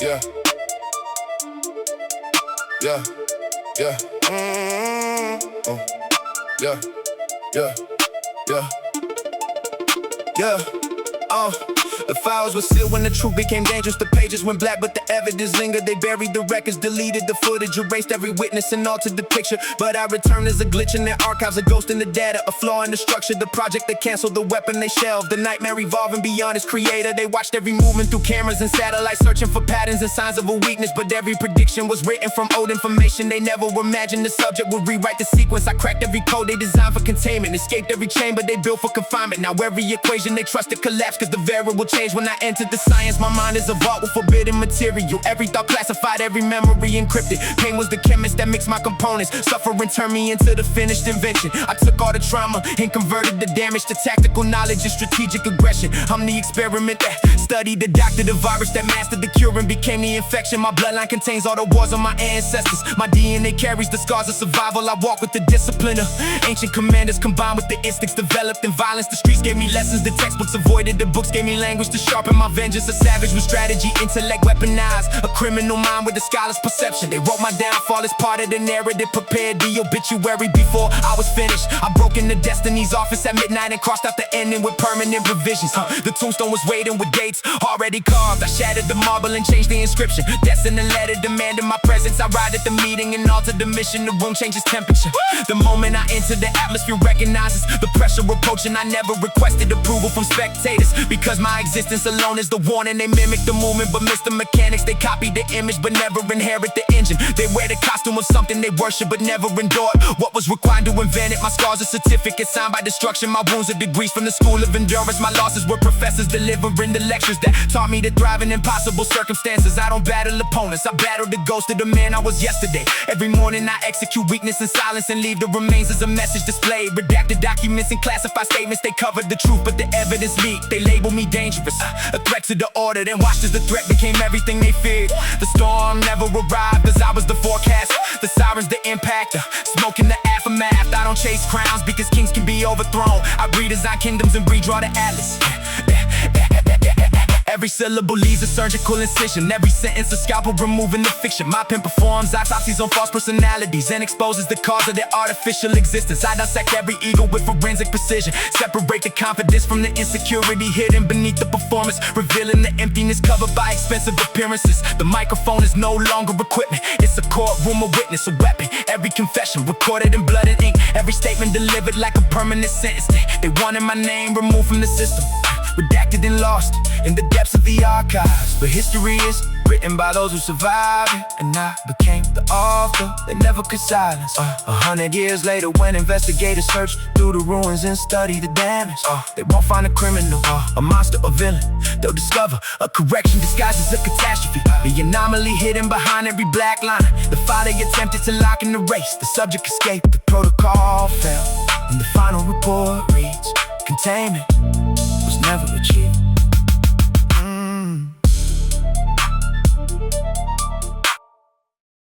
Yeah. Yeah. Yeah. Oh. Yeah. Yeah. Yeah. Yeah. The files were sealed when the truth became dangerous. The pages went black, but the evidence lingered. They buried the records, deleted the footage, erased every witness and altered the picture. But I returned as a glitch in their archives, a ghost in the data, a flaw in the structure. The project they canceled, the weapon they shelved, the nightmare evolving beyond its creator. They watched every movement through cameras and satellites, searching for patterns and signs of a weakness. But every prediction was written from old information. They never imagined the subject would rewrite the sequence. I cracked every code they designed for containment, escaped every chamber they built for confinement. Now every equation they trusted collapsed, cause the variable changed when I entered the science. My mind is a vault with forbidden material. Every thought classified, every memory encrypted. Pain was the chemist that mixed my components. Suffering turned me into the finished invention. I took all the trauma and converted the damage to tactical knowledge and strategic aggression. I'm the experiment that studied the doctor, the virus that mastered the cure and became the infection. My bloodline contains all the wars of my ancestors. My DNA carries the scars of survival. I walk with the discipline of ancient commanders combined with the instincts developed in violence. The streets gave me lessons, the textbooks avoided. The books gave me language to sharpen my vengeance. A savage with strategy, intellect weaponized. A criminal mind with a scholar's perception. They wrote my downfall as part of the narrative, prepared the obituary before I was finished. I broke into Destiny's office at midnight and crossed out the ending with permanent revisions. The tombstone was waiting with dates already carved. I shattered the marble and changed the inscription. Destined a letter demanding my presence. I ride at the meeting and alter the mission. The room changes temperature. The moment I enter, the atmosphere recognizes the pressure approaching. I never requested approval from spectators, because my existence alone is the warning. They mimic the movement but miss the mechanics. They copy the image but never inherit the engine. They wear the costume of something they worship but never endured what was required to invent it. My scars are certificates signed by destruction. My wounds are degrees from the school of endurance. My losses were professors delivering the lectures that taught me to thrive in impossible circumstances. I don't battle opponents, I battle the ghost of the man I was yesterday. Every morning I execute weakness in silence and leave the remains as a message displayed. Redacted documents and classified statements. They covered the truth but the evidence leaked. They label me dangerous, a threat to the order, then watched as the threat became everything they feared. The storm never arrived as I was the forecast. The sirens, the impact, smoke in the aftermath. I don't chase crowns because kings can be overthrown. I redesign kingdoms and redraw the atlas. Every syllable leaves a surgical incision. Every sentence a scalpel removing the fiction. My pen performs autopsies on false personalities and exposes the cause of their artificial existence. I dissect every ego with forensic precision. Separate the confidence from the insecurity hidden beneath the performance, revealing the emptiness covered by expensive appearances. The microphone is no longer equipment. It's a courtroom, a witness, a weapon. Every confession recorded in blood and ink. Every statement delivered like a permanent sentence. They wanted my name removed from the system, redacted and lost in the depths of the archives. But history is written by those who survived it, and I became the author they never could silence. 100 years later, when investigators search through the ruins and study the damage, they won't find a criminal, a monster or villain. They'll discover a correction disguised as a catastrophe. The anomaly hidden behind every black line. The file they attempted to lock and erase. The subject escaped, the protocol fell, and the final report reads: containment was never achieved.